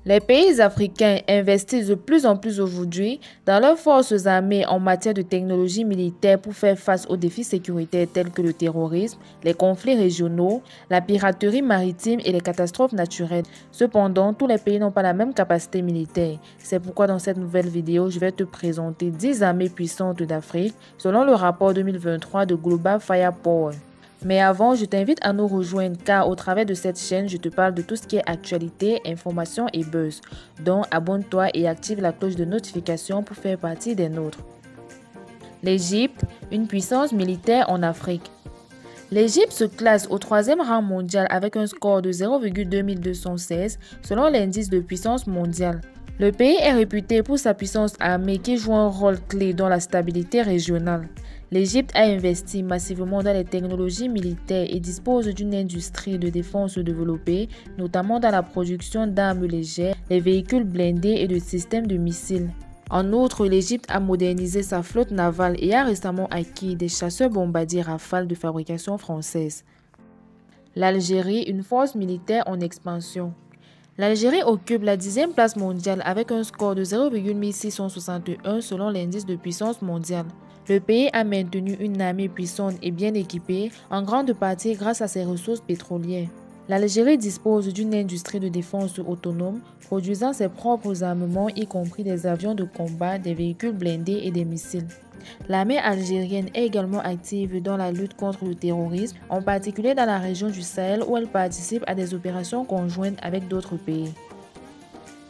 Les pays africains investissent de plus en plus aujourd'hui dans leurs forces armées en matière de technologie militaire pour faire face aux défis sécuritaires tels que le terrorisme, les conflits régionaux, la piraterie maritime et les catastrophes naturelles. Cependant, tous les pays n'ont pas la même capacité militaire. C'est pourquoi dans cette nouvelle vidéo, je vais te présenter 10 armées puissantes d'Afrique selon le rapport 2023 de Global Firepower. Mais avant, je t'invite à nous rejoindre car au travers de cette chaîne, je te parle de tout ce qui est actualité, information et buzz. Donc, abonne-toi et active la cloche de notification pour faire partie des nôtres. L'Égypte, une puissance militaire en Afrique. L'Égypte se classe au 3e rang mondial avec un score de 0,2216 selon l'indice de puissance mondiale. Le pays est réputé pour sa puissance armée qui joue un rôle clé dans la stabilité régionale. L'Égypte a investi massivement dans les technologies militaires et dispose d'une industrie de défense développée, notamment dans la production d'armes légères, les véhicules blindés et de systèmes de missiles. En outre, l'Égypte a modernisé sa flotte navale et a récemment acquis des chasseurs bombardiers Rafale de fabrication française. L'Algérie, une force militaire en expansion. L'Algérie occupe la 10e place mondiale avec un score de 0,1661 selon l'indice de puissance mondiale. Le pays a maintenu une armée puissante et bien équipée, en grande partie grâce à ses ressources pétrolières. L'Algérie dispose d'une industrie de défense autonome, produisant ses propres armements, y compris des avions de combat, des véhicules blindés et des missiles. L'armée algérienne est également active dans la lutte contre le terrorisme, en particulier dans la région du Sahel où elle participe à des opérations conjointes avec d'autres pays.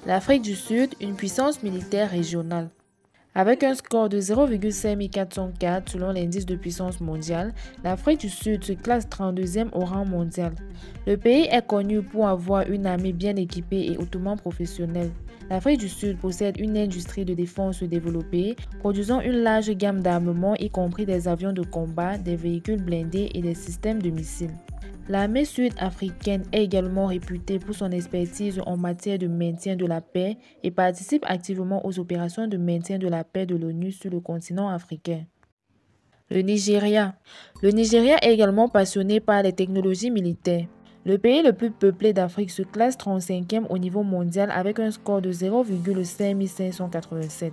L'Afrique du Sud, une puissance militaire régionale. Avec un score de 0,5404 selon l'indice de puissance mondiale, l'Afrique du Sud se classe 32e au rang mondial. Le pays est connu pour avoir une armée bien équipée et hautement professionnelle. L'Afrique du Sud possède une industrie de défense développée, produisant une large gamme d'armements, y compris des avions de combat, des véhicules blindés et des systèmes de missiles. L'armée sud-africaine est également réputée pour son expertise en matière de maintien de la paix et participe activement aux opérations de maintien de la paix de l'ONU sur le continent africain. Le Nigeria. Le Nigeria est également passionné par les technologies militaires. Le pays le plus peuplé d'Afrique se classe 35e au niveau mondial avec un score de 0,5587.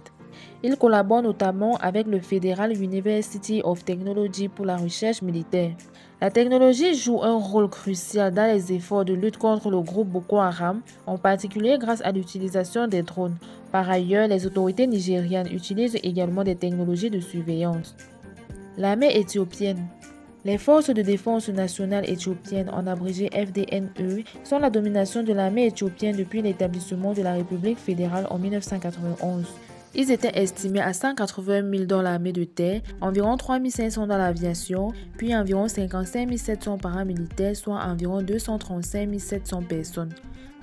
Il collabore notamment avec le Federal University of Technology pour la recherche militaire. La technologie joue un rôle crucial dans les efforts de lutte contre le groupe Boko Haram, en particulier grâce à l'utilisation des drones. Par ailleurs, les autorités nigérianes utilisent également des technologies de surveillance. L'armée éthiopienne. Les forces de défense nationale éthiopiennes, en abrégé FDNE, sont la domination de l'armée éthiopienne depuis l'établissement de la République fédérale en 1991. Ils étaient estimés à 180 000 dans l'armée de terre, environ 3 500 dans l'aviation, puis environ 55 700 paramilitaires, soit environ 235 700 personnes.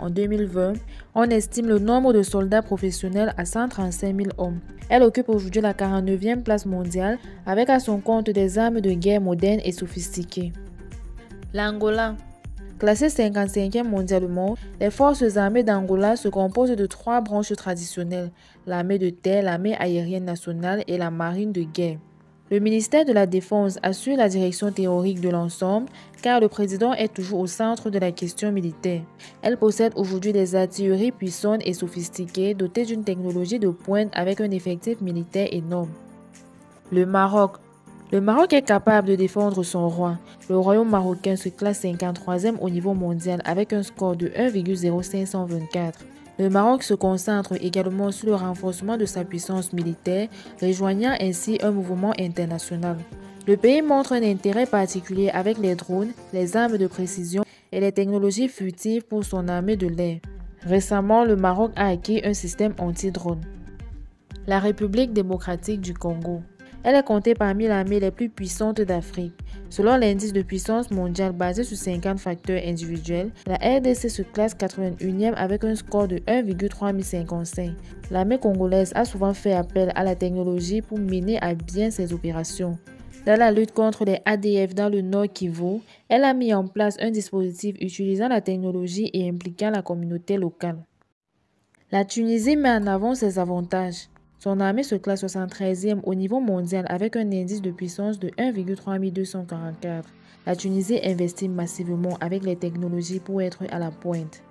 En 2020, on estime le nombre de soldats professionnels à 135 000 hommes. Elle occupe aujourd'hui la 49e place mondiale, avec à son compte des armes de guerre modernes et sophistiquées. L'Angola. Classée 55e mondialement, les forces armées d'Angola se composent de 3 branches traditionnelles, l'armée de terre, l'armée aérienne nationale et la marine de guerre. Le ministère de la Défense assure la direction théorique de l'ensemble car le président est toujours au centre de la question militaire. Elle possède aujourd'hui des artilleries puissantes et sophistiquées dotées d'une technologie de pointe avec un effectif militaire énorme. Le Maroc. Le Maroc est capable de défendre son roi. Le royaume marocain se classe 53e au niveau mondial avec un score de 1,0524. Le Maroc se concentre également sur le renforcement de sa puissance militaire, rejoignant ainsi un mouvement international. Le pays montre un intérêt particulier avec les drones, les armes de précision et les technologies furtives pour son armée de l'air. Récemment, le Maroc a acquis un système anti-drone. La République démocratique du Congo. Elle est comptée parmi les armées les plus puissantes d'Afrique. Selon l'indice de puissance mondiale basé sur 50 facteurs individuels, la RDC se classe 81e avec un score de 1,3055. L'armée congolaise a souvent fait appel à la technologie pour mener à bien ses opérations. Dans la lutte contre les ADF dans le Nord Kivu, elle a mis en place un dispositif utilisant la technologie et impliquant la communauté locale. La Tunisie met en avant ses avantages. Son armée se classe 73e au niveau mondial avec un indice de puissance de 1,3244. La Tunisie investit massivement avec les technologies pour être à la pointe.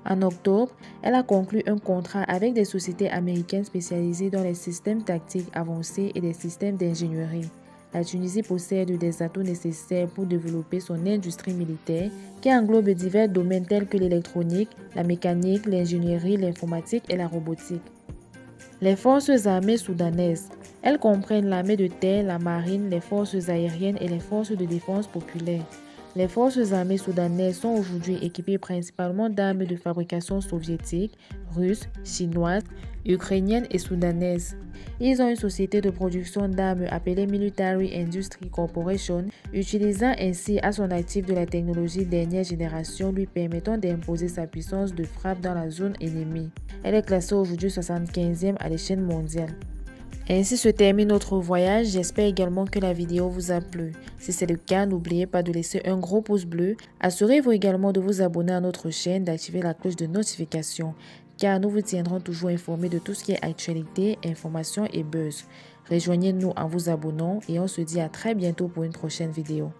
En octobre, elle a conclu un contrat avec des sociétés américaines spécialisées dans les systèmes tactiques avancés et les systèmes d'ingénierie. La Tunisie possède des atouts nécessaires pour développer son industrie militaire qui englobe divers domaines tels que l'électronique, la mécanique, l'ingénierie, l'informatique et la robotique. Les forces armées soudanaises. Elles comprennent l'armée de terre, la marine, les forces aériennes et les forces de défense populaire. Les forces armées soudanaises sont aujourd'hui équipées principalement d'armes de fabrication soviétique, russe, chinoise, ukrainienne et soudanaise. Ils ont une société de production d'armes appelée Military Industry Corporation, utilisant ainsi à son actif de la technologie dernière génération lui permettant d'imposer sa puissance de frappe dans la zone ennemie. Elle est classée aujourd'hui 75e à l'échelle mondiale. Ainsi se termine notre voyage. J'espère également que la vidéo vous a plu. Si c'est le cas, n'oubliez pas de laisser un gros pouce bleu. Assurez-vous également de vous abonner à notre chaîne, d'activer la cloche de notification, car nous vous tiendrons toujours informés de tout ce qui est actualité, information et buzz. Rejoignez-nous en vous abonnant et on se dit à très bientôt pour une prochaine vidéo.